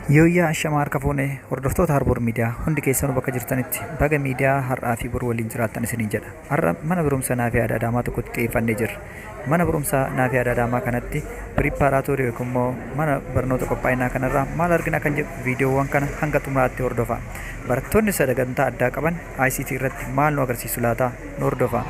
Guyyaa shamaa harka fuunee hordoftoota Harbour Miidiyaa hundi keessanuu bakka jirtanitti baga miidiyaa har'aa fi boru waliin jiraattan isiniin jedha. Har'a mana barumsaa Nafyaad Adaamaa tokkotti xiyyeeffannee jirra. Mana barumsaa Nafyaad Adaamaa kanatti piripaaraatoorii yookiin immoo mana barnoota qophaa'inaa kanarraa maal argina kan jedhu viidiyoowwan kana hanga xumuraatti hordofaa. Barattoonni sagantaa addaa qaban ICT irratti maal nu agarsiisu laata nu hordofaa.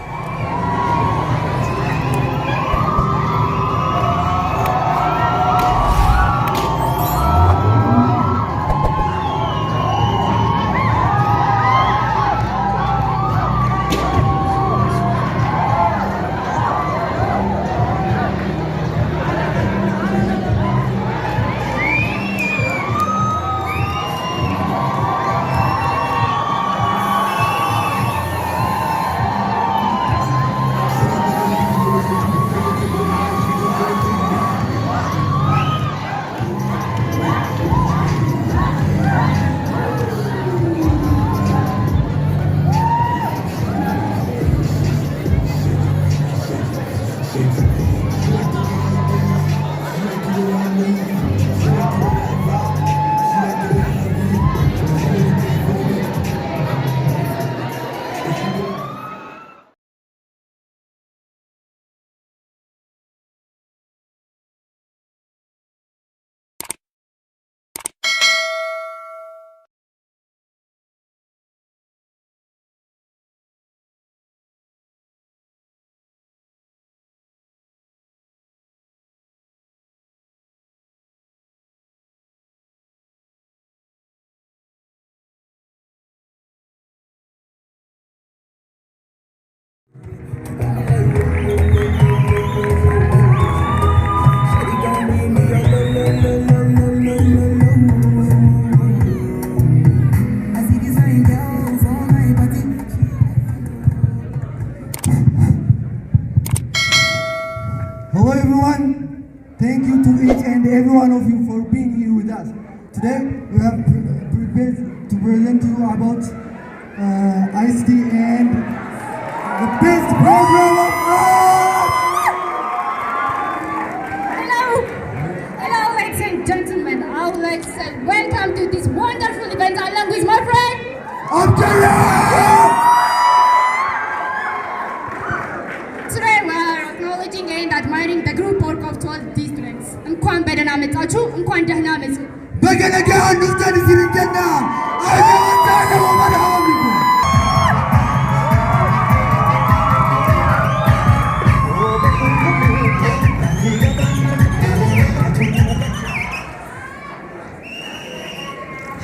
Hello everyone, thank you to each and every one of you for being here with us. Today we have prepared to present to you about ICT and the best program of all! Hello ladies and gentlemen, I would like to say welcome to this wonderful event along with my friend Today we are acknowledging and admiring the group work of 12 students. እንኳን በደህና መጣችሁ፣ እንኳን ደህና መጡ። በገነጋ አንዱን ሲልጀና አይደወታለ ወመርሃባ ቢኩ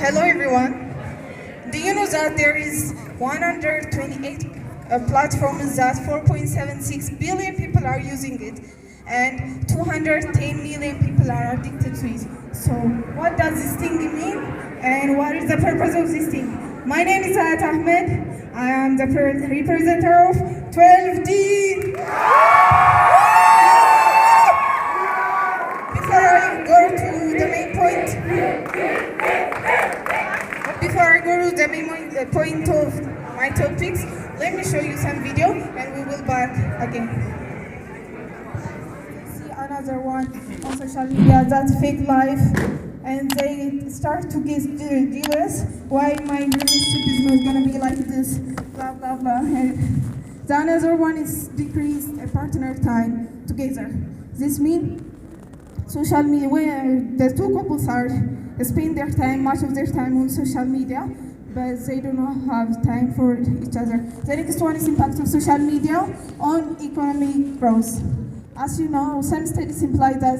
Hello everyone. Do you know that there is 128 platforms that 4.76 billion people are using it and 210 million people are addicted to it? So what does this thing mean and what is the purpose of this thing? My name is Ayat Ahmed. I am the representative of 12D. Before I go to the main point, point of my topics, let me show you some video and we will back again. See another one on social media, that's fake life, and they start to get jealous. Why my relationship is not gonna be like this, blah blah blah. And the another one is decrease a partner time together. This means social media, where the two couples are spend their time, much of their time on social media, but they do not have time for each other. The next one is impact of social media on economic growth. As you know, some studies imply that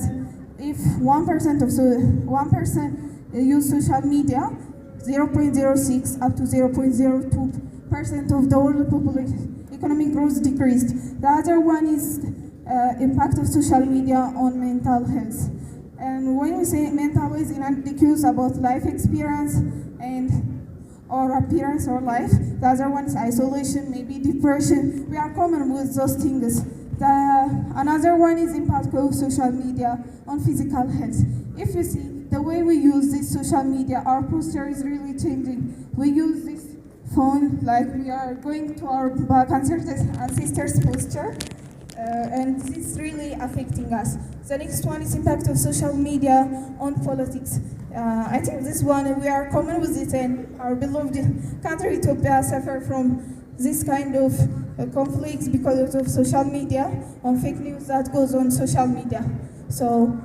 if 1% use social media, 0.06 up to 0.02% of the world population economic growth decreased. The other one is impact of social media on mental health. And when we say mental health, it indicates about life experience and or appearance or life. The other one is isolation, maybe depression. We are common with those things. Another one is impact of social media on physical health. If you see the way we use this social media, our posture is really changing. We use this phone like we are going to our ancestors' posture. And this is really affecting us. The next one is impact of social media on politics. I think this one we are common with it, and our beloved country Ethiopia suffer from this kind of conflicts because of social media, on fake news that goes on social media. So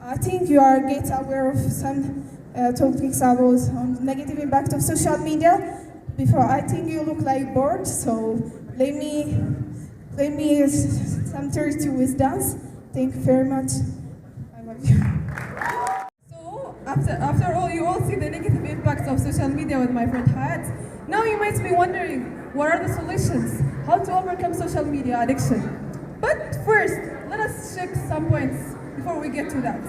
I think you are get aware of some topics about on negative impact of social media. Before I think you look like bored, so let me some turn with dance. Thank you very much. I love you. So, after all, you all see the negative impacts of social media with my friend Hayat. Now you might be wondering, what are the solutions? How to overcome social media addiction? But first, let us check some points before we get to that.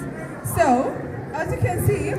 So, as you can see,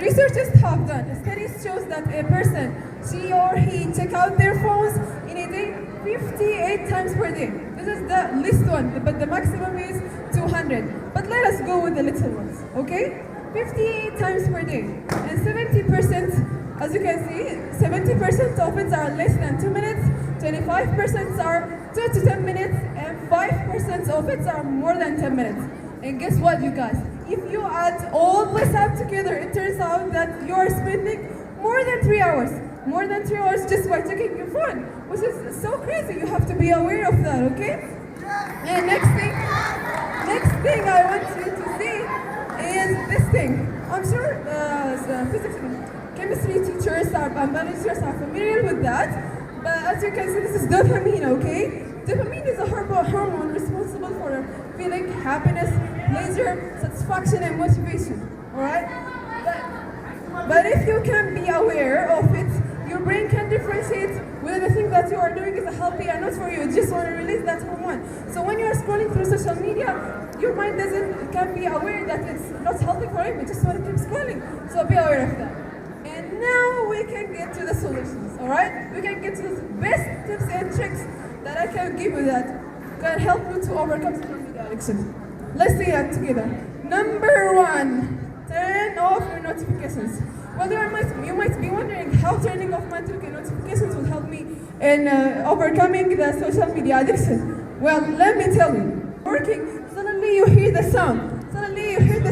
researchers have done studies shows that a person, she or he, check out their phones in a day 58 times per day. This is the least one, but the maximum is 200. But let us go with the little ones, okay? 58 times per day. And 70%, as you can see, 70% of it are less than 2 minutes, 25% are 2 to 10 minutes, and 5% of it are more than 10 minutes. And guess what, you guys? If you add all this up together, it turns out that you are spending more than 3 hours. More than 3 hours just by checking your phone, which is so crazy. You have to be aware of that, okay? And next thing I want you to see is this thing. I'm sure the physics and chemistry teachers and biology are familiar with that. But as you can see, this is dopamine, okay? Dopamine is a hormone responsible for feeling happiness, pleasure, satisfaction, and motivation, alright? But if you can be aware of it, your brain can differentiate whether the thing that you are doing is healthy or not for you. You just want to release that hormone. So when you are scrolling through social media, your mind can be aware that it's not healthy for you, but just want to keep scrolling. So be aware of that. And now we can get to the solutions, alright? We can get to the best tips and tricks that I can give you that can help you to overcome social media addiction. Let's see that together. Number 1, turn off your notifications. Well, you might be wondering how turning off my notifications will help me in overcoming the social media addiction. Well, let me tell you, working, suddenly you hear the sound.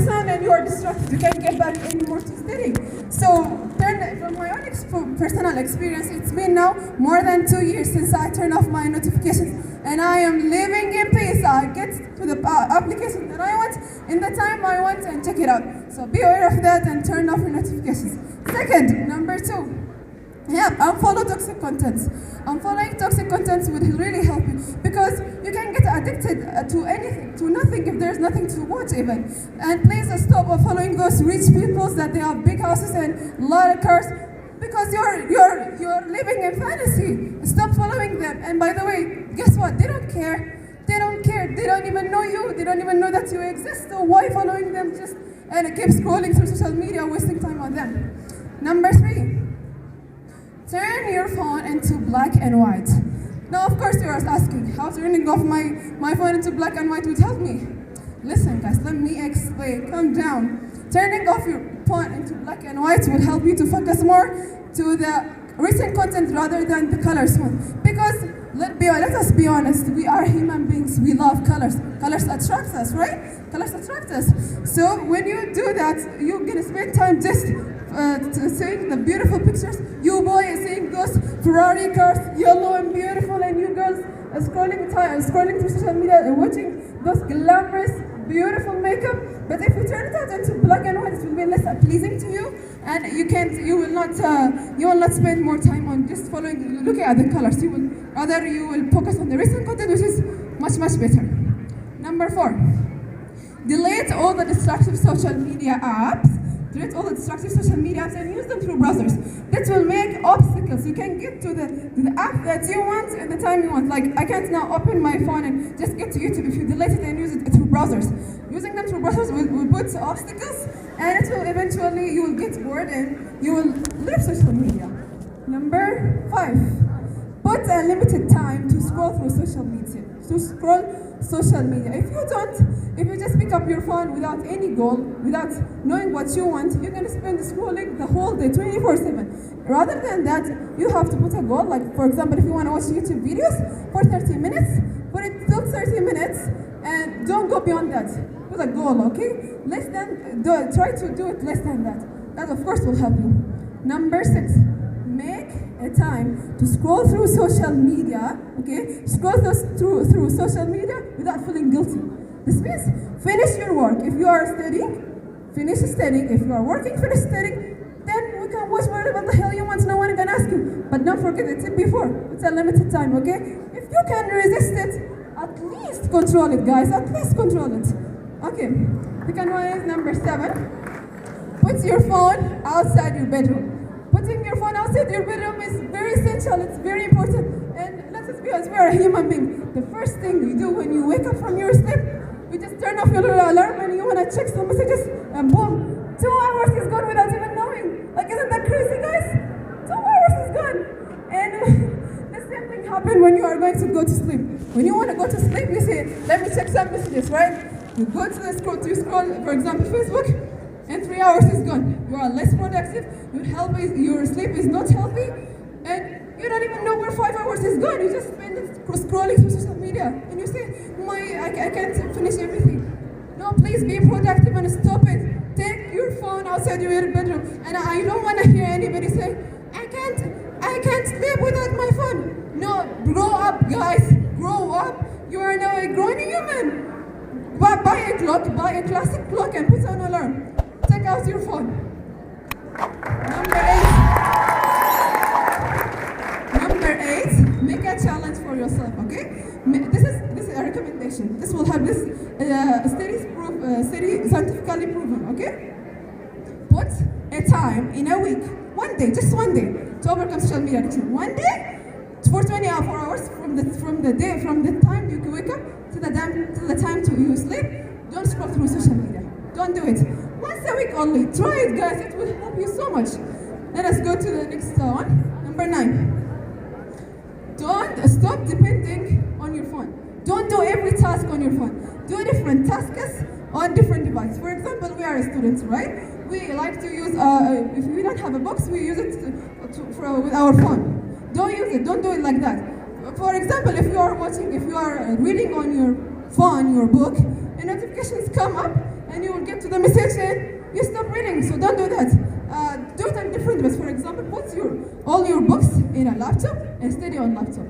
And you are distracted. You can't get back anymore to studying. So, from my own personal experience, it's been now more than 2 years since I turned off my notifications. And I am living in peace. I get to the application that I want in the time I want and check it out. So be aware of that and turn off your notifications. Second, number 2. Yeah, unfollow toxic contents. Unfollowing toxic contents would really help you because you can get addicted to anything, to nothing if there's nothing to watch even. And please stop following those rich people that they have big houses and a lot of cars because you're living in fantasy. Stop following them. And by the way, guess what? They don't care. They don't care. They don't even know you. They don't even know that you exist. So why following them just and keep scrolling through social media, wasting time on them? Number 3. Turn your phone into black and white. Now, of course, you are asking, how turning off my phone into black and white would help me? Listen, guys, let me explain. Calm down. Turning off your phone into black and white will help you to focus more to the recent content rather than the colors one. Because let us be honest, we are human beings. We love colors. Colors attract us, right? Colors attract us. So when you do that, you're gonna spend time just seeing the beautiful pictures. You boy is seeing those Ferrari cars, yellow and beautiful, and you girls are scrolling through social media and watching those glamorous, beautiful makeup. But if you turn it out into black and white, it will be less pleasing to you, and you will not spend more time on just looking at the colors. You will focus on the recent content, which is much better. Number 4, delete all the destructive social media apps. Delete all the destructive social media apps and use them through browsers. That will make obstacles. You can get to the app that you want at the time you want. Like, I can't now open my phone and just get to YouTube. If you delete it and use it through browsers. Using them through browsers will put obstacles, and it will eventually, you will get bored and you will leave social media. Number 5, put a limited time to scroll through social media. If you just pick up your phone without any goal, without knowing what you want, you're going to spend scrolling the whole day, 24/7. Rather than that, you have to put a goal. Like, for example, if you want to watch YouTube videos for 30 minutes, put it till 30 minutes and don't go beyond that. the goal, okay? Try to do it less than that. That of course will help you. Number 6, make a time to scroll through social media, okay? Scroll through social media without feeling guilty. This means finish your work. If you are studying, finish studying. If you are working, finish studying. Then we can watch whatever the hell you want. No one can ask you. But don't forget the tip before. It's a limited time, okay? If you can resist it, at least control it, guys. At least control it. Okay. Second one is number 7. Put your phone outside your bedroom. Putting your phone outside your bedroom is very essential. It's very important. And let us be honest, we are a human being. The first thing you do when you wake up from your sleep, you just turn off your little alarm and you want to check some messages, and boom, 2 hours is gone without even knowing. Like, isn't that crazy, guys? 2 hours is gone. And the same thing happens when you are going to go to sleep. When you want to go to sleep, you say, let me check some messages, right? You go to the scroll, for example, Facebook, and 3 hours is gone. You are less productive, your sleep is not healthy, and you don't even know where 5 hours is gone. You just spend it scrolling through social media, and you say, I can't finish everything. No, please be productive and stop it. Take your phone outside your bedroom. And I don't want to hear anybody say, I can't sleep without my phone. No, grow up, guys. Grow up. You are now a grown human. Buy a clock, buy a classic clock and put on alarm. Take out your phone. Number 8, make a challenge for yourself, okay? This is a recommendation. This will help. This study scientifically proven, okay? Put a time in a week, one day, just one day, to overcome social media addiction. One day for 24 hours from the time you wake up to the time you sleep. Don't scroll through social media. Don't do it. Once a week only. Try it, guys. It will help you so much. Let us go to the next one. Number 9. Don't stop depending on your phone. Don't do every task on your phone. Do different tasks on different devices. For example, we are students, right? We like to use, if we don't have a box, we use it with our phone. Don't use it. Don't do it like that. For example, if you are reading on your phone, your book, and notifications come up, and you will get to the message and you stop reading. So don't do that. Do it on different ways. For example, put all your books in a laptop and study on laptop.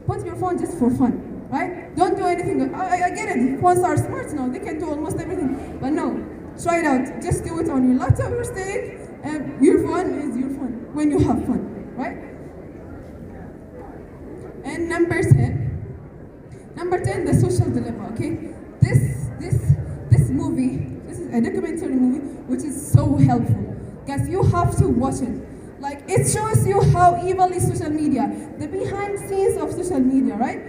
Put your phone just for fun, right? Don't do anything. I get it. Phones are smart now. They can do almost everything. But no, try it out. Just do it on your laptop. You're studying, and your phone is your phone when you have fun, right? And number 10, the social dilemma. Okay, this movie. This is a documentary movie which is so helpful. Guys, you have to watch it. Like, it shows you how evil is social media, the behind scenes of social media, right?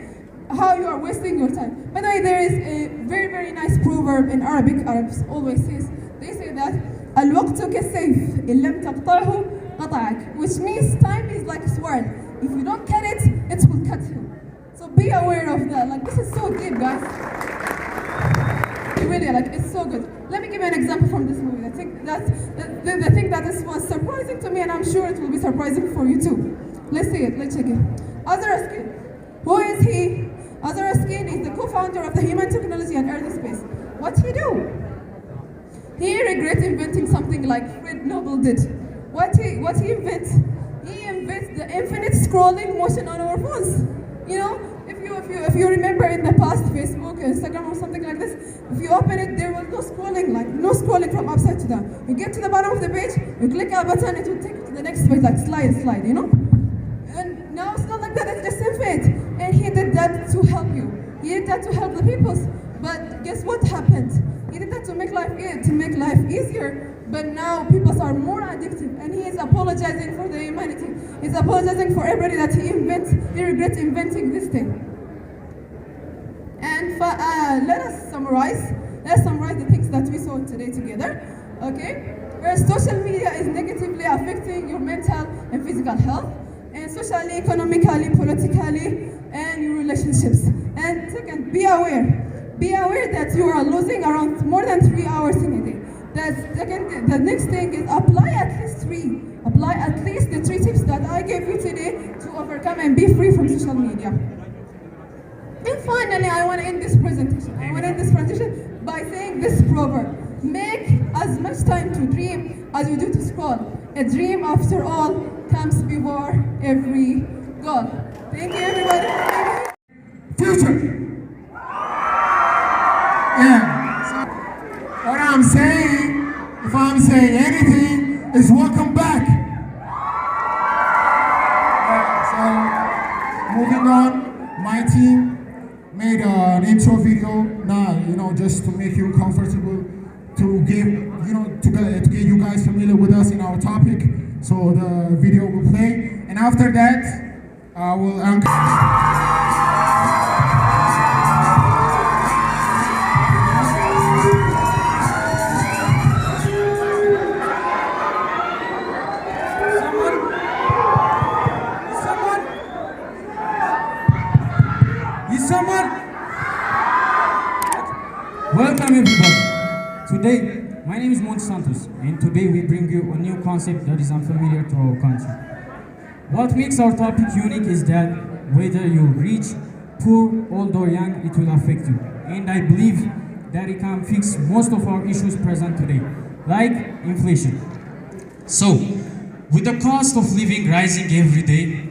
How you are wasting your time. By the way, there is a very, very nice proverb in Arabic. Arabs always they say that الوقت كالسيف إن لم تقطعه قطعك, which means time is like a sword. If you don't cut it, it will cut you. So be aware of that. Like, this is so deep, guys. Really, like, it's so good. Let me give you an example from this movie. I think the thing that this was surprising to me, and I'm sure it will be surprising for you too. Let's see it. Let's check it. Azaraskin. Who is he? Azaraskin is the co-founder of the Human Technology and Earth Space. What he do? He regrets inventing something like Fred Nobel did. What he invents? He invents the infinite scrolling motion on our phones. You know, if you remember in the past, Facebook, Instagram, or something like this, if you open it, there was no scrolling from upside to down. You get to the bottom of the page, you click a button, it will take you to the next page, like slide, you know? And now it's not like that, it's just infinite. And he did that to help you. He did that to help the peoples. But guess what happened? He did that to make life easier. But now people are more addictive, and he is apologizing for the humanity. He's apologizing for everybody that he regrets inventing this thing. And let us summarize the things that we saw today together. Okay? First, social media is negatively affecting your mental and physical health, and socially, economically, politically, and your relationships. And second, be aware. Be aware that you are losing around more than 3 hours in a day. The next thing is apply at least the 3 tips that I gave you today to overcome and be free from social media. And finally, I want to end this presentation by saying this proverb: make as much time to dream as you do to scroll. A dream, after all, comes before every goal. Thank you, everybody. Future. Yeah. So what I'm saying, if I'm saying anything, is welcome back. So moving on, my team made an intro video now, just to make you comfortable, to give, to get you guys familiar with us in our topic. So the video will play, and after that, I will Welcome everybody. Today, my name is Monte Santos, and today we bring you a new concept that is unfamiliar to our country. What makes our topic unique is that whether you're rich, poor, old or young, it will affect you. And I believe that it can fix most of our issues present today, like inflation. So, with the cost of living rising every day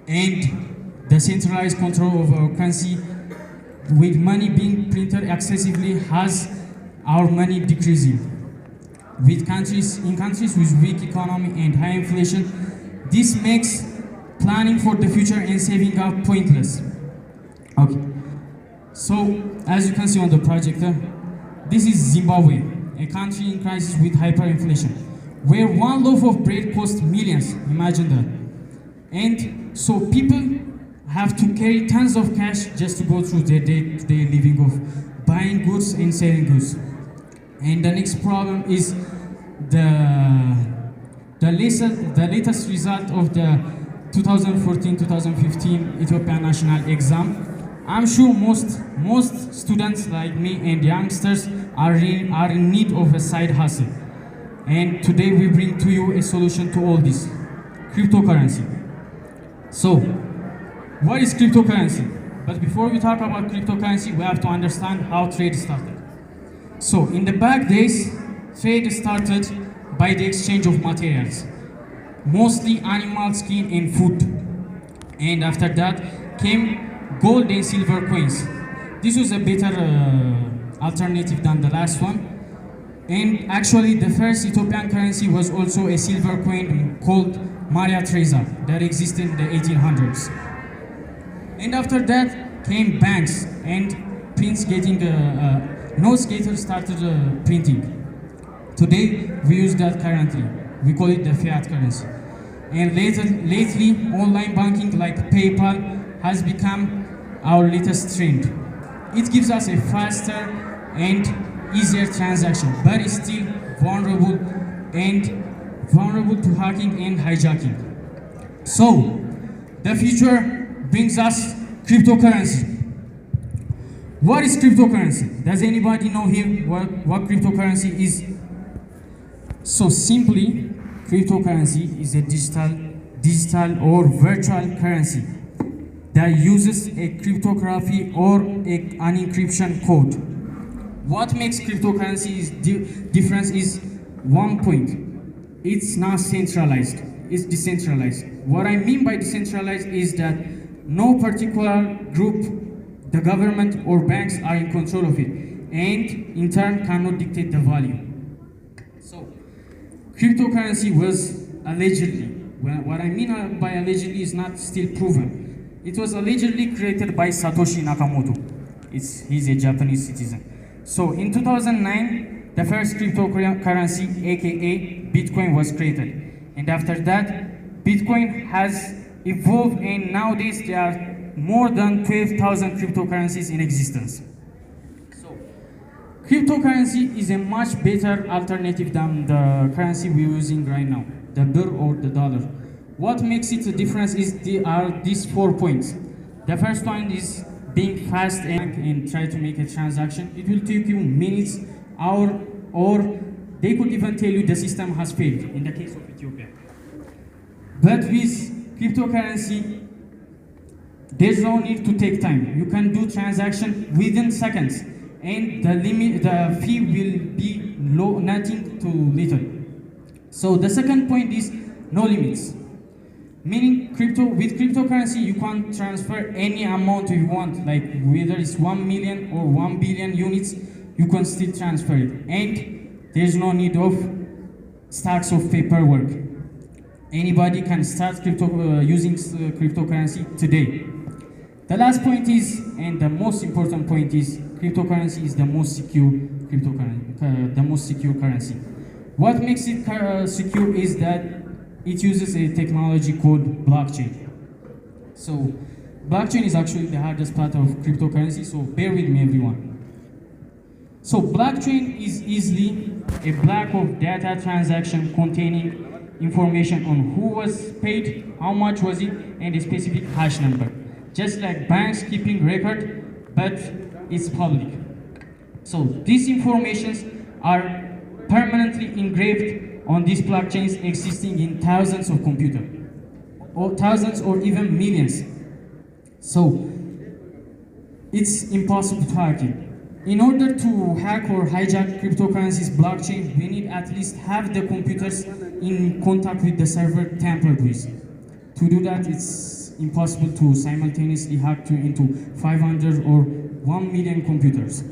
and the centralized control of our currency, with money being printed excessively, has our money decreasing. In countries with weak economy and high inflation, this makes planning for the future and saving up pointless. Okay, so as you can see on the projector, this is Zimbabwe, a country in crisis with hyperinflation, where one loaf of bread costs millions. Imagine that. And so people have to carry tons of cash just to go through their day-to-day living of buying goods and selling goods. And the next problem is the latest result of the 2014-2015 Ethiopian national exam. I'm sure most students like me and youngsters are in need of a side hustle. And today we bring to you a solution to all this: cryptocurrency. So, what is cryptocurrency? But before we talk about cryptocurrency, we have to understand how trade started. So, in the back days, trade started by the exchange of materials, mostly animal skin and food. And after that came gold and silver coins. This was a better alternative than the last one. And actually, the first Ethiopian currency was also a silver coin called Maria Theresa that existed in the 1800s. And after that came banks and note gators started printing. Today we use that currently. We call it the fiat currency. And lately, online banking like PayPal has become our latest trend. It gives us a faster and easier transaction, but it's still vulnerable to hacking and hijacking. So, the future brings us cryptocurrency. What is cryptocurrency? Does anybody know here what cryptocurrency is? So simply, cryptocurrency is a digital or virtual currency that uses a cryptography or an encryption code. What makes cryptocurrency different is one point. It's not centralized, it's decentralized. What I mean by decentralized is that no particular group, the government or banks are in control of it, and in turn cannot dictate the value. So, cryptocurrency was allegedly, what I mean by allegedly is not still proven. It was allegedly created by Satoshi Nakamoto. He's a Japanese citizen. So in 2009, the first cryptocurrency, aka Bitcoin, was created. And after that, Bitcoin has evolved, and nowadays there are more than 12,000 cryptocurrencies in existence. So, cryptocurrency is a much better alternative than the currency we're using right now, the birr or the dollar. What makes it a difference is these 4 points. The first one is being fast and try to make a transaction. It will take you minutes, hour, or they could even tell you the system has failed in the case of Ethiopia. But with cryptocurrency, there's no need to take time. You can do transaction within seconds. and the fee will be low, nothing to little. So the second point is no limits. Meaning with cryptocurrency you can transfer any amount you want, like whether it's 1 million or 1 billion units, you can still transfer it, and there's no need of stacks of paperwork. Anybody can start using cryptocurrency today. The last point is, and the most important point is, cryptocurrency is the most secure currency. What makes it secure is that it uses a technology called blockchain. So blockchain is actually the hardest part of cryptocurrency, so bear with me everyone. So blockchain is easily a block of data transaction containing information on who was paid, how much was it, and a specific hash number. Just like banks keeping record, but it's public. So these informations are permanently engraved on these blockchains existing in thousands of computers, or thousands or even millions. So it's impossible to hack it. In order to hack or hijack cryptocurrency's blockchain, we need at least half the computers in contact with the server tampered with. To do that, it's impossible to simultaneously hack into 500 or 1 million computers.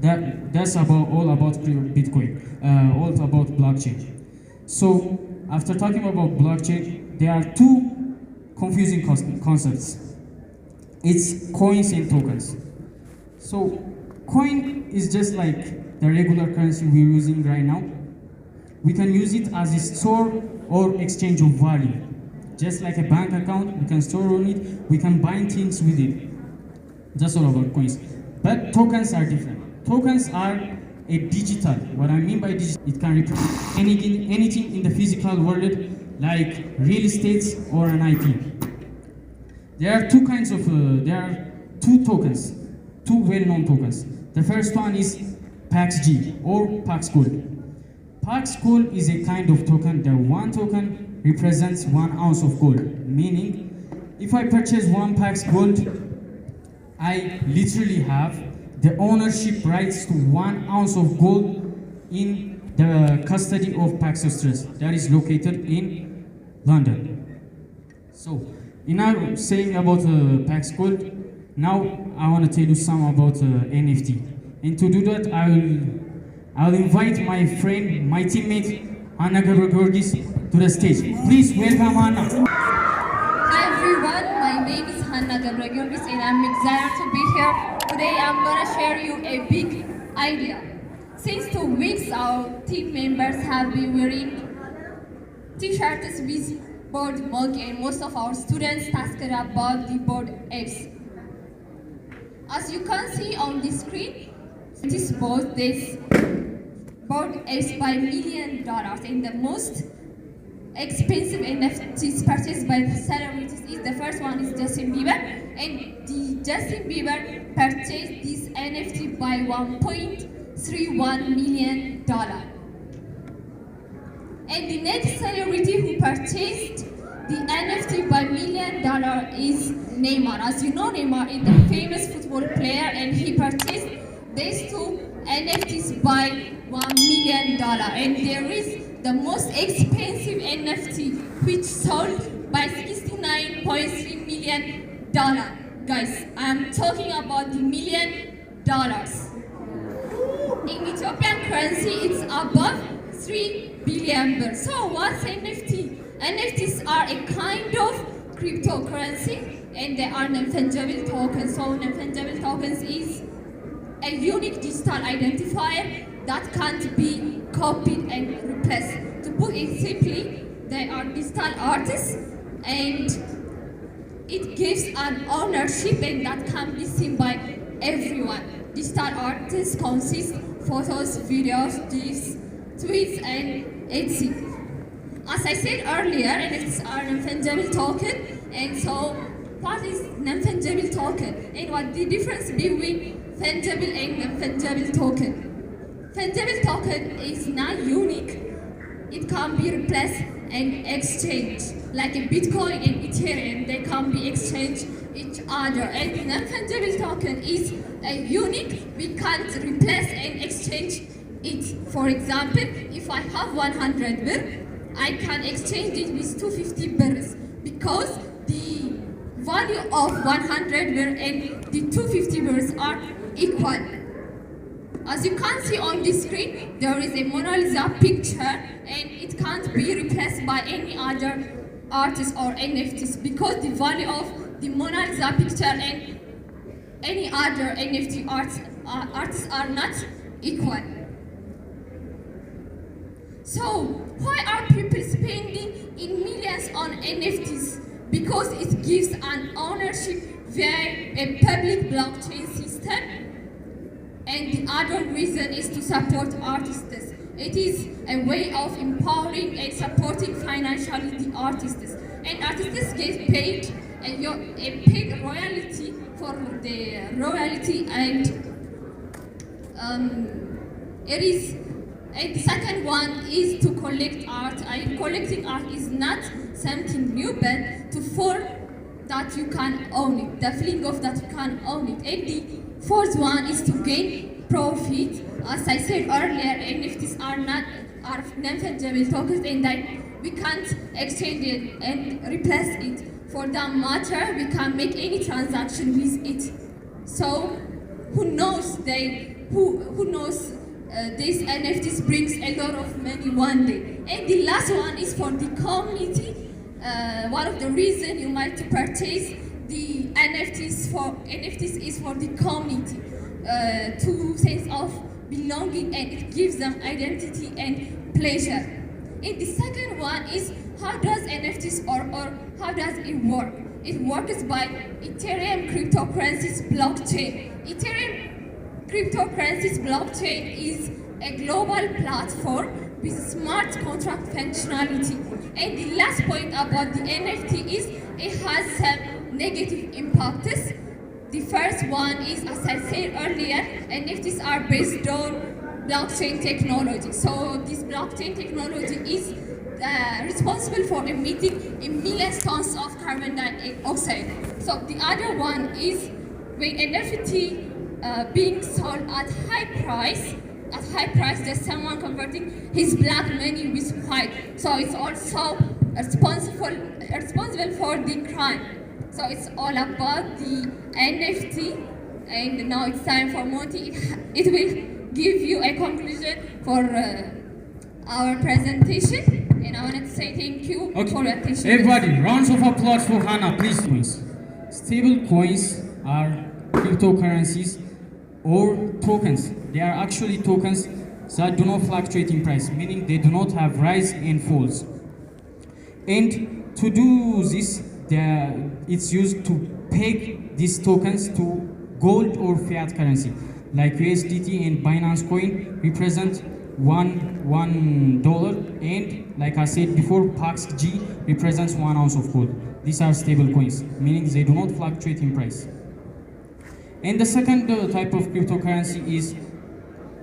That's all about Bitcoin, all about blockchain. So after talking about blockchain, there are two confusing concepts. It's coins and tokens. So coin is just like the regular currency we're using right now. We can use it as a store or exchange of value. Just like a bank account, we can store on it, we can buy things with it. That's all about coins. But tokens are different. Tokens are a digital. What I mean by digital, it can represent anything in the physical world, like real estate or an IP. There are two tokens, two well-known tokens. The first one is PAXG or PAX Gold. PAX Gold is a kind of token. The one token represents 1 ounce of gold, meaning if I purchase 1 PAX Gold, I literally have the ownership rights to 1 ounce of gold in the custody of Paxos Trust that is located in London. So, in saying about PAX Gold, now I want to tell you some about NFT. And to do that, I'll invite my friend, my teammate, Anna Georgis to the stage. Please welcome Anna. Hi everyone, my name is Hanna Georgis and I'm excited to be here. Today I'm gonna share you a big idea. Since 2 weeks, our team members have been wearing t-shirts with board mug, and most of our students tasked about the board apes. As you can see on the screen, this board apes by $1 million, and the most expensive NFTs purchased by celebrities is the first one is Justin Bieber, and Justin Bieber purchased this NFT by $1.31 million. And the next celebrity who purchased the NFT by $1 million is Neymar. As you know, Neymar is the famous football player, and he purchased these two NFTs by $1 million. And there is the most expensive NFT, which sold by $69.3 million. Guys, I am talking about the $1 million. In Ethiopian currency, it's above 3 billion birr. So what's NFT? NFTs are a kind of cryptocurrency, and they are non-fungible tokens. So non-fungible tokens is a unique digital identifier that can't be copied and replaced. To put it simply, they are digital artists, and it gives an ownership, and that can be seen by everyone. Digital artists consist photos, videos, GIFs, tweets, and etc. As I said earlier, NFTs are non-fungible token, and so what is non-fungible token, and what the difference between fungible and non-fungible token? Fungible token is not unique. It it can be replaced and exchanged. Like a Bitcoin and Ethereum, they can be exchanged each other. And non-fungible token is unique. We can't replace and exchange it. For example, if I have 100 birr, I can exchange it with 250 birrs because the value of 100 birr and the 250 birrs are equal. As you can see on the screen, there is a Mona Lisa picture and it can't be replaced by any other artist or NFTs because the value of the Mona Lisa picture and any other NFT artists are not equal. So why are people spending in millions on NFTs? Because it gives an ownership via a public blockchain system. And the other reason is to support artists. It is a way of empowering and supporting financially the artists. And artists get paid a paid royalty for the royalty and it is. And the second one is to collect art. Collecting art is not something new, but to feel that you can own it, the feeling of that you can own it. And the fourth one is to gain profit. As I said earlier, NFTs are non-fungible tokens, and that we can't exchange it and replace it. For that matter, we can make any transaction with it. So, who knows? Who knows? This NFTs brings a lot of money one day. And the last one is for the community. One of the reasons you might purchase the NFTs is for the community, to sense of belonging, and it gives them identity and pleasure. And the second one is how does NFTs or how does it work? It works by Ethereum cryptocurrencies blockchain. Ethereum cryptocurrencies blockchain is a global platform with smart contract functionality. And the last point about the NFT is it has some negative impacts. The first one is, as I said earlier, NFTs are based on blockchain technology. So this blockchain technology is responsible for emitting a million tons of carbon dioxide. So the other one is when NFT being sold at high price, there's someone converting his black money with white. So it's also responsible for the crime. So it's all about the NFT, and now it's time for Monty. It will give you a conclusion for our presentation, and I want to say thank you for your attention. Everybody, rounds of applause for Hannah, please. Stable coins are cryptocurrencies or tokens. They are actually tokens that do not fluctuate in price, meaning they do not have rise and falls. And to do this, it's used to peg these tokens to gold or fiat currency, like USDT and Binance Coin represent $1, and like I said before, Pax G represents 1 ounce of gold. These are stable coins, meaning they do not fluctuate in price. And the second type of cryptocurrency is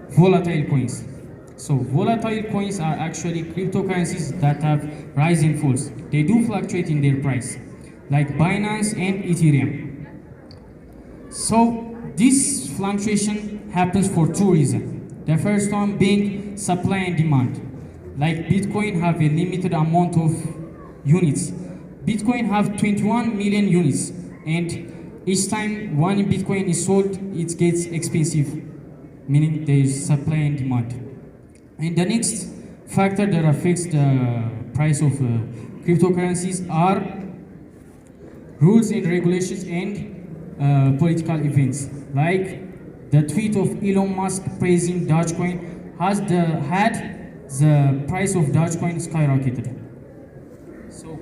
volatile coins. So volatile coins are actually cryptocurrencies that have rise and falls. They do fluctuate in their price, like Binance and Ethereum. So this fluctuation happens for two reasons. The first one being supply and demand. Like Bitcoin have a limited amount of units. Bitcoin have 21 million units, and each time one Bitcoin is sold, it gets expensive, meaning there is supply and demand. And the next factor that affects the price of cryptocurrencies are rules and regulations and political events. Like the tweet of Elon Musk praising Dogecoin had the price of Dogecoin skyrocketed. So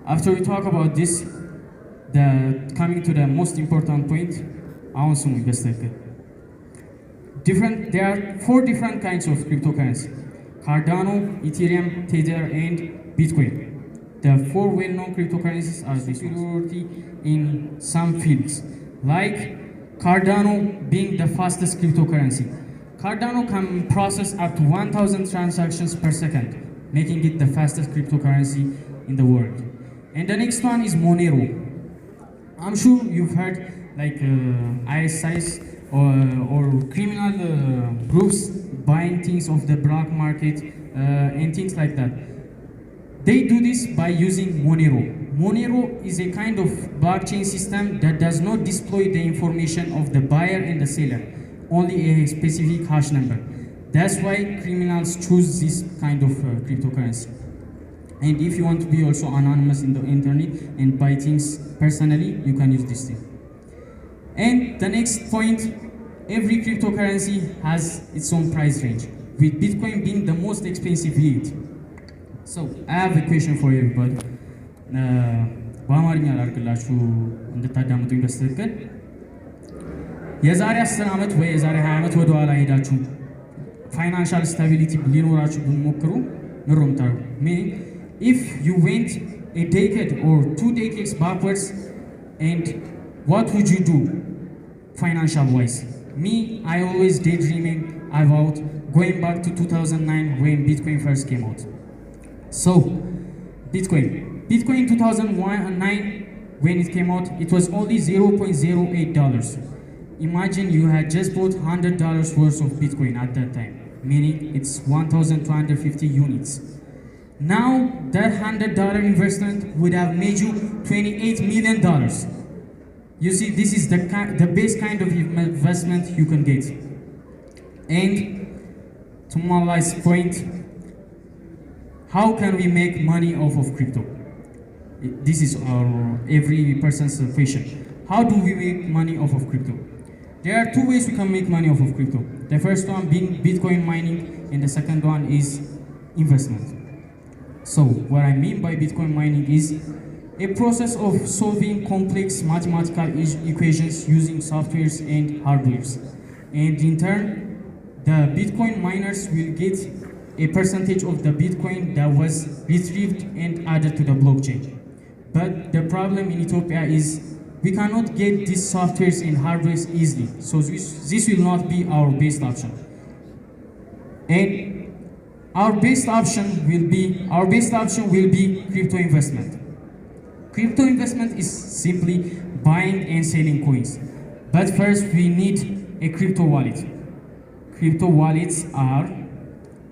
after we talk about this, coming to the most important point, there are 4 different kinds of cryptocurrency: Cardano, Ethereum, Tether, and Bitcoin. The 4 well-known cryptocurrencies are the superiority in some fields, like Cardano being the fastest cryptocurrency. Cardano can process up to 1,000 transactions per second, making it the fastest cryptocurrency in the world. And the next one is Monero. I'm sure you've heard like ISIs or criminal groups buying things off the black market and things like that. They do this by using Monero. Monero is a kind of blockchain system that does not display the information of the buyer and the seller, only a specific hash number. That's why criminals choose this kind of cryptocurrency. And if you want to be also anonymous in the internet and buy things personally, you can use this thing. And the next point, every cryptocurrency has its own price range, with Bitcoin being the most expensive yet. So I have a question for everybody. በአማርኛ ላድርግላችሁ እንድታዳምጡኝ በስትክክል። የዛሬ 10 ዓመት ወይ የዛሬ 20 ዓመት ወደ ኋላ ሄዳችሁ ፋይናንሻል ስታቢሊቲ ሊኖራችሁ ብትሞክሩ ምሮ ምታሩ meaning if you went a decade or 2 decades backwards, and what would you do financial wise? Me, I always daydreaming about going back to 2009 when Bitcoin first came out. So Bitcoin in 2009, when it came out, it was only $0.08. Imagine you had just bought $100 worth of Bitcoin at that time, meaning it's 1,250 units. Now that $100 investment would have made you $28 million. You see, this is the best kind of investment you can get. And to my last point, how can we make money off of crypto? This is every person's question. How do we make money off of crypto? There are 2 ways we can make money off of crypto. The first one being Bitcoin mining, and the second one is investment. So what I mean by Bitcoin mining is a process of solving complex mathematical equations using softwares and hardwares. And in turn, the Bitcoin miners will get a percentage of the Bitcoin that was retrieved and added to the blockchain. But the problem in Ethiopia is we cannot get these softwares and hardwares easily. So this will not be our best option. And our best option will be crypto investment. Crypto investment is simply buying and selling coins. But first we need a crypto wallet. Crypto wallets are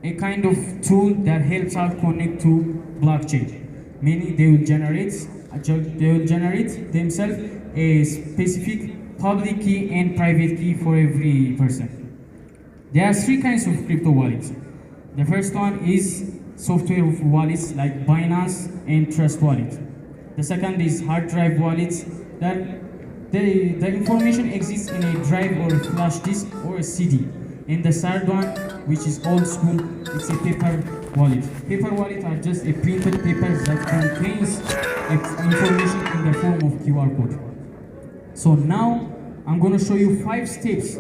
a kind of tool that helps us connect to blockchain. Meaning they will generate themselves a specific public key and private key for every person. There are 3 kinds of crypto wallets. The first one is software wallets like Binance and Trust Wallet. The second is hard drive wallets that the information exists in a drive or a flash disk or a CD. And the third one, which is old school, it's a paper wallet. Paper wallet are just a printed paper that contains information in the form of QR code. So now I'm going to show you 5 steps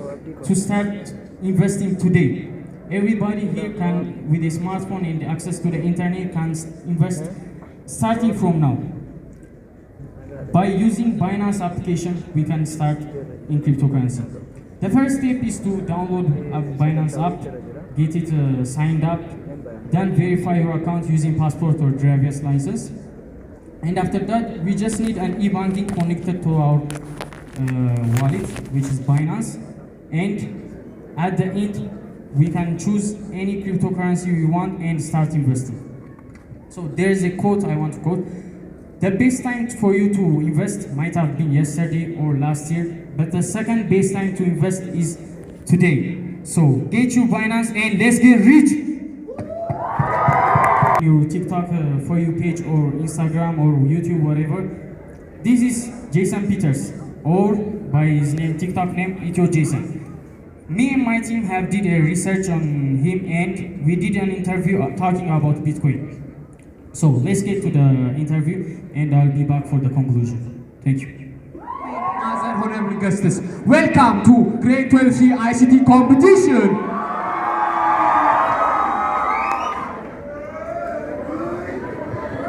to start investing today. Everybody here can, with a smartphone and access to the internet, can invest starting from now. By using Binance application, we can start in cryptocurrency. The first step is to download a Binance app, get it signed up, then verify your account using passport or driver's license. And after that, we just need an e-banking connected to our wallet, which is Binance. And at the end, we can choose any cryptocurrency we want and start investing. So there's a quote I want to quote. The best time for you to invest might have been yesterday or last year, but the second best time to invest is today. So get your Binance and let's get rich. Your TikTok for you page or Instagram or YouTube, whatever. This is Jason Peters, or by his name, TikTok name, Ethio Jason. Me and my team have did a research on him, and we did an interview talking about Bitcoin. So let's get to the interview, and I'll be back for the conclusion. Thank you. Welcome to Grade 12C ICT competition.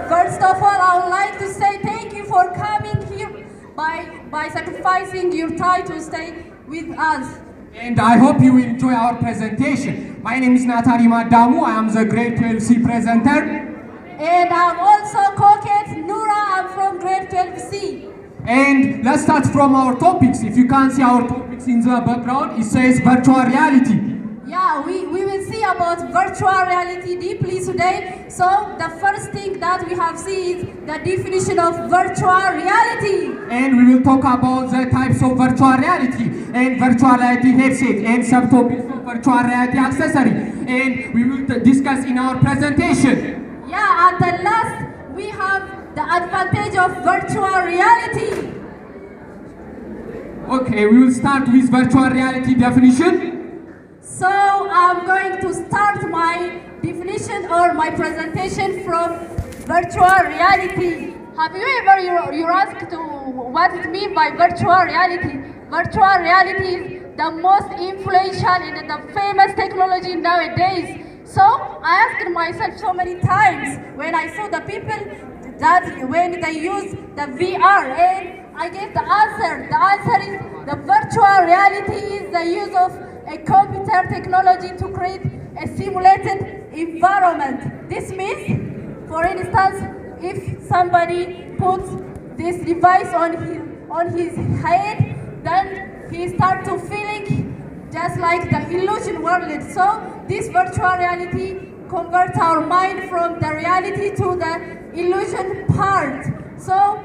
First of all, I would like to say thank you for coming here by sacrificing your time to stay with us. And I hope you enjoy our presentation. My name is Adaamaa. I am the grade 12C presenter. And I'm also Koket Noura. I'm from grade 12C. And let's start from our topics. If you can see our topics in the background, it says virtual reality. Yeah, we will see about virtual reality deeply today. So the first thing that we have seen is the definition of virtual reality. And we will talk about the types of virtual reality and virtual reality headset and subtopics of virtual reality accessory. And we will discuss in our presentation. Yeah, at the last we have the advantage of virtual reality. Okay, we will start with virtual reality definition. So I'm going to start my definition or my presentation from virtual reality. Have you ever you're asked to what it means by virtual reality? Virtual reality is the most influential and the famous technology nowadays. So I asked myself so many times when I saw the people that when they use the VR, and I get the answer. The answer is the virtual reality is the use of a computer technology to create a simulated environment. This means, for instance, if somebody puts this device on his head, then he starts to feeling just like the illusion world. So this virtual reality converts our mind from the reality to the illusion part. So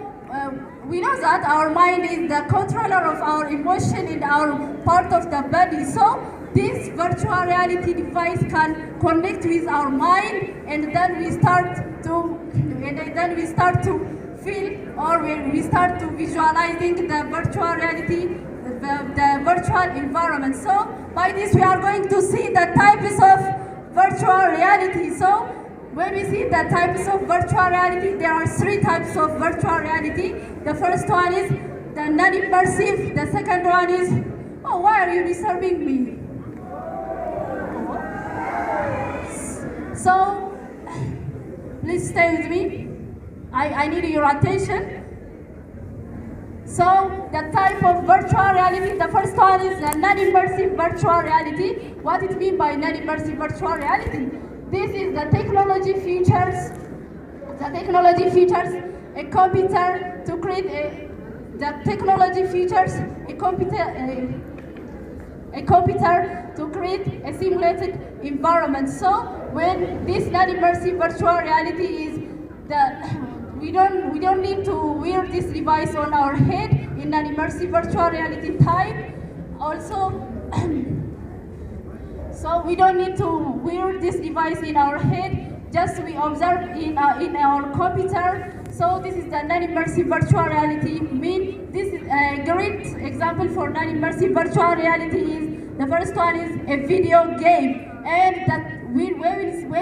we know that our mind is the controller of our emotion and our part of the body. So this virtual reality device can connect with our mind, and then we start to feel, or we start to visualizing the virtual reality, the virtual environment. So by this we are going to see the types of virtual reality. So when we see the types of virtual reality, there are three types of virtual reality. The first one is the non-immersive. The second one is, oh, why are you disturbing me? So, please stay with me. I need your attention. So, the type of virtual reality, the first one is the non-immersive virtual reality. What it means by non-immersive virtual reality? This is the technology features. The technology features a computer to create a computer to create a simulated environment. So when this non-immersive virtual reality is we don't need to wear this device on our head in non-immersive virtual reality type. Also. So we don't need to wear this device in our head, just we observe in our computer. So this is the non-immersive virtual reality. This is a great example for non-immersive virtual reality is, the first one is a video game. And when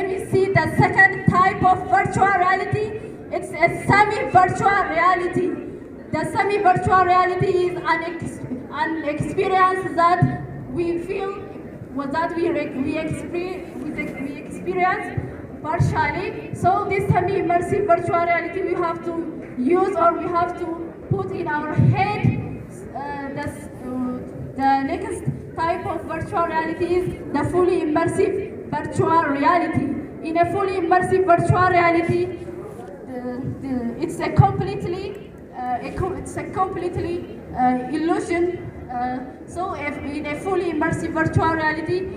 we see the second type of virtual reality, it's a semi-virtual reality. The semi-virtual reality is an experience that we feel that we experience partially. So this semi-immersive virtual reality we have to use, or we have to put in our head. The next type of virtual reality is the fully immersive virtual reality. In a fully immersive virtual reality, it's a completely illusion. So in a fully immersive virtual reality,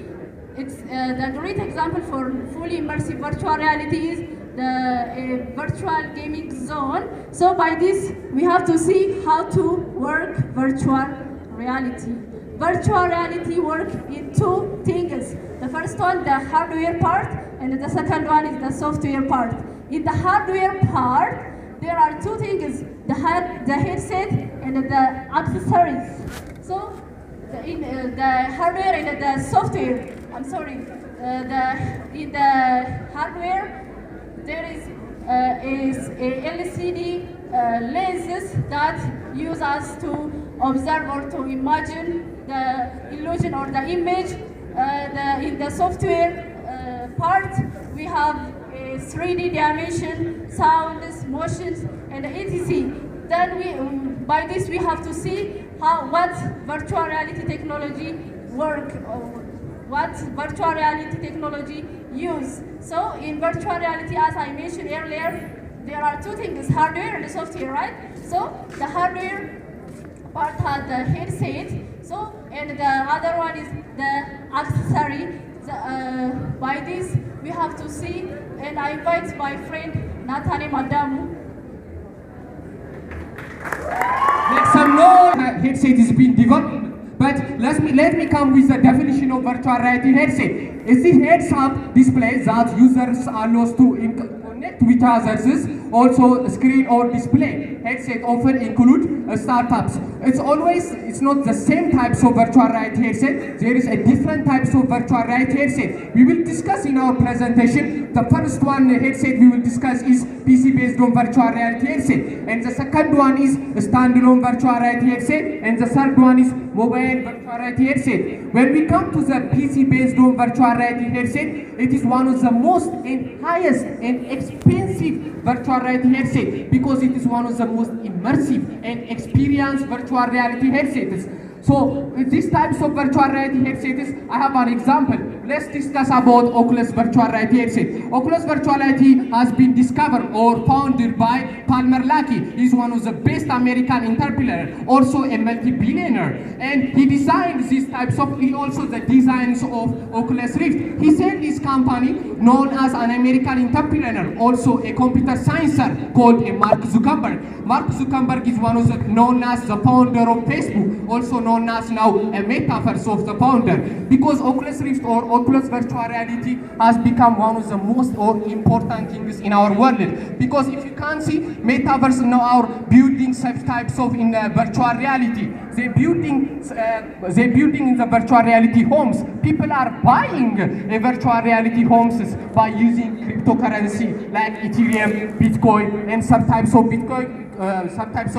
it's the great example for fully immersive virtual reality is the virtual gaming zone. So by this, we have to see how to work virtual reality. Virtual reality works in two things. The first one, the hardware part, and the second one is the software part. In the hardware part, there are two things, the headset and the accessories. So in the hardware and the software, in the hardware, there is a LCD lenses that use us to observe or to imagine the illusion or the image. In the software part, we have a 3D dimension, sounds, motions, and etc. Then by this we have to see what virtual reality technology work or what virtual reality technology use. So in virtual reality, as I mentioned earlier, there are two things, hardware and software, right? So the hardware part has the headset, so and the other one is the accessory. By this we have to see, and I invite my friend Adaamaa. Make some noise. Headset is being developed. But let me come with the definition of virtual reality headset. It's the heads-up display that users are allowed to connect with others, also screen or display. Headset often include startups. It's not the same types of virtual reality headset. There is a different types of virtual reality headset. We will discuss in our presentation. The first one headset we will discuss is PC based on virtual reality headset, and the second one is standalone virtual reality headset, and the third one is mobile virtual reality headset. When we come to the PC based on virtual reality headset, it is one of the most and highest and expensive virtual reality headset because it is one of the most immersive and experienced virtual reality headsets. So these types of virtual reality headsets, I have an example. Let's discuss about Oculus virtual reality headset. Oculus virtual reality has been discovered or founded by Palmer Luckey. He's one of the best American entrepreneurs, also a multi-billionaire. And he designed these types of, he also the designs of Oculus Rift. He set this company known as an American entrepreneur, also a computer sciencer called Mark Zuckerberg. Mark Zuckerberg is one of the known as the founder of Facebook, also known as now a metaverse of the founder, because Oculus Rift or Oculus virtual reality has become one of the most important things in our world. Because if you can't see, metaverse now are building such types of in virtual reality. They're building in the virtual reality homes. People are buying virtual reality homes by using cryptocurrency like Ethereum, Bitcoin, and some types of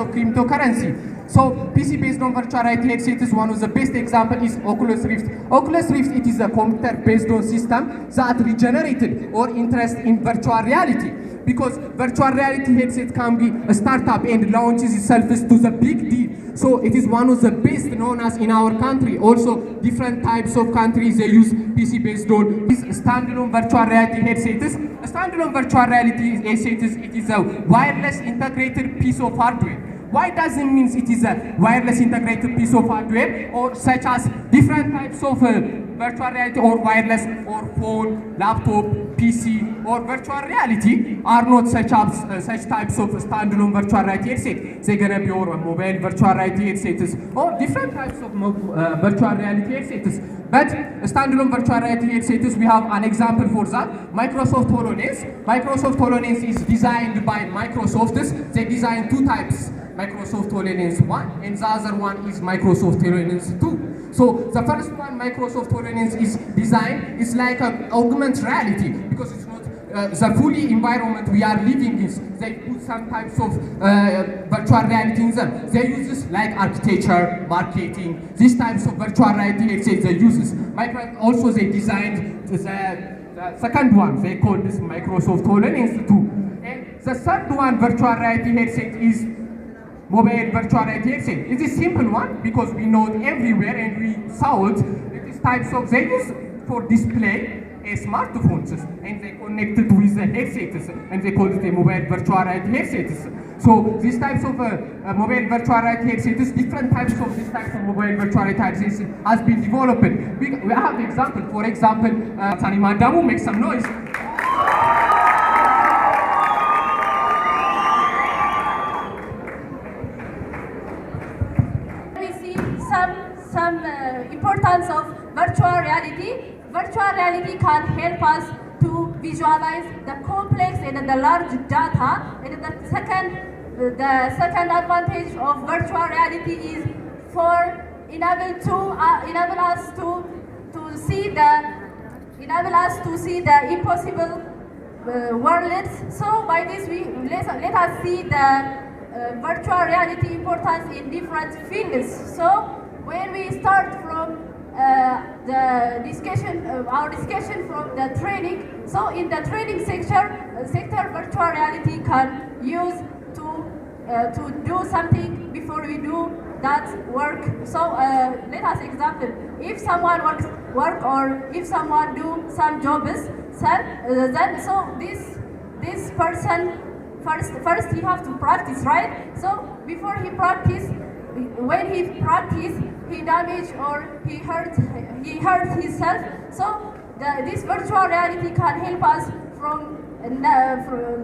cryptocurrency. So PC based on virtual reality headset is one of the best example is Oculus Rift. Oculus Rift, it is a computer based on system that regenerated or interest in virtual reality, because virtual reality headset can be a startup and launches itself to the big deal. So it is one of the best known as in our country. Also different types of countries they use PC based on this standalone virtual reality headsets. A standalone virtual reality headset it is a wireless integrated piece of hardware. Why does it mean it is a wireless integrated piece of hardware, or such as different types of virtual reality or wireless or phone, laptop, PC or virtual reality are not such types of standalone virtual reality headsets. They're gonna be or mobile virtual reality headsets or different types of virtual reality headsets. But standalone virtual reality headsets, we have an example for that. Microsoft HoloLens. Microsoft HoloLens is designed by Microsoft. They designed two types. Microsoft HoloLens 1 and the other one is Microsoft HoloLens 2. So the first one, Microsoft HoloLens, is designed, it's like an augmented reality because it's not the fully environment we are living in. They put some types of virtual reality in them. They use this like architecture, marketing, these types of virtual reality headsets they use. Also they designed the second one, they call this Microsoft HoloLens 2. And the third one, virtual reality headset, is mobile virtual reality headset. It's a simple one because we know it everywhere and we saw it. These types of they use for display smartphones and they connected with the headsets and they call it a mobile virtual reality headsets. So these types of mobile virtual reality headsets, different types of this type of mobile virtual reality headsets has been developed. We have an example. For example, Adaamaa, make some noise. Some importance of virtual reality. Virtual reality can help us to visualize the complex and the large data. And the second advantage of virtual reality is for enable us to see the impossible worlds. So by this let us see the virtual reality importance in different fields. So when we start from the discussion, our discussion from the training. So in the training sector, virtual reality can use to to do something before we do that work. So let us example. If someone work or if someone do some jobs, then so this person first he have to practice, right? So before he practice, when he practice, he damage or he hurt himself. So this virtual reality can help us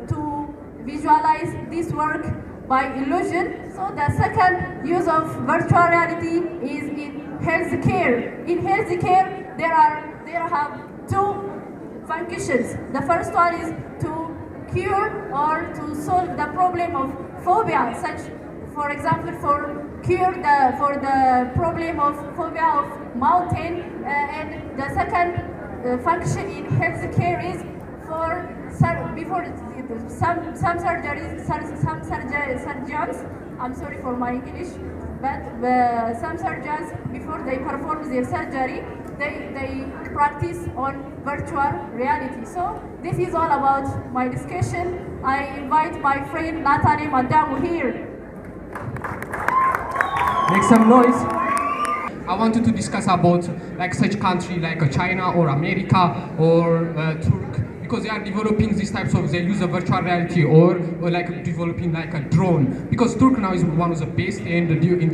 to visualize this work by illusion. So the second use of virtual reality is in healthcare. In healthcare, there have two functions. The first one is to cure or to solve the problem of phobia, such, for example, for the problem of phobia of mountain, and the second function in healthcare is before some surgeons, I'm sorry for my English, but some surgeons, before they perform their surgery, they practice on virtual reality. So this is all about my discussion. I invite my friend Adaamaa here. Make some noise. I wanted to discuss about like such country like China or America or Turkey, because they are developing these types of, they use a virtual reality or like developing like a drone, because Turkey now is one of the best in developing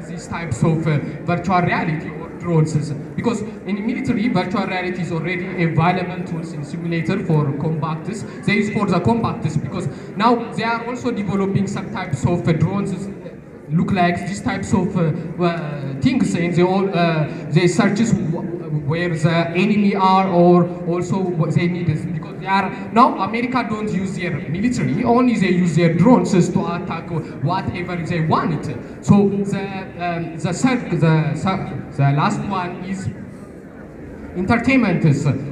these types of virtual reality or drones, because in military virtual reality is already a viable tools in simulator for combatants. They use for the combatants, because now they are also developing some types of drones look like these types of things, and they searches where the enemy are, or also what they need is, because they are now America don't use their military, only they use their drones to attack whatever they want. So the last one is entertainment.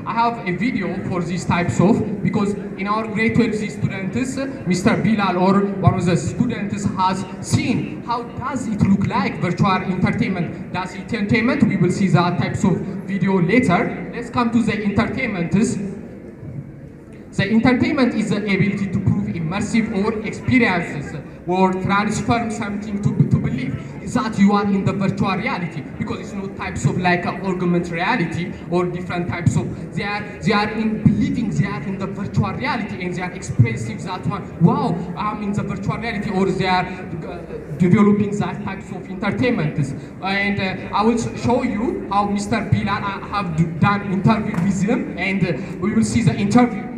I have a video for these types of, because in our grade 12 students, Mr. Bilal or one of the students has seen how does it look like virtual entertainment. Does it entertainment? We will see that types of video later. Let's come to the entertainment. The entertainment is the ability to prove immersive or experiences or transform something to believe that you are in the virtual reality, because it's no types of like augmented reality or different types of, they are in believing they are in the virtual reality, and they are expressing that one, wow, I'm in the virtual reality, or they are developing that types of entertainment. And I will show you how Mr. Bilal have done interview with him, and we will see the interview.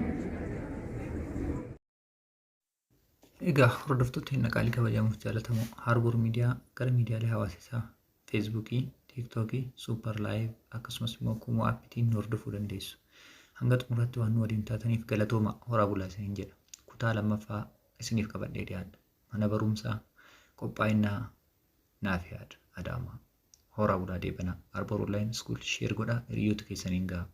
Egaa hordoftoota hin naqaalii kabajamuuf jaalatamu Harbour Media gara miidiyaalee hawaasaa Feesbuukii, TikTokii, Super Live akkasumas immoo kumoo appitiin hordofuu dandeessu. Hanga xumuraatti waan nu waliin taataniif galatooma. Horaa bulaa isiniin jedha. Kutaa lammaffaa isiniif qabadhee dhiyaadha. Mana barumsaa qophaa'inaa Nafyaad Adaamaa. Horaa bulaa deebanaa. Harbour Online School share godhaa hiriyoota keessaniin gahaa.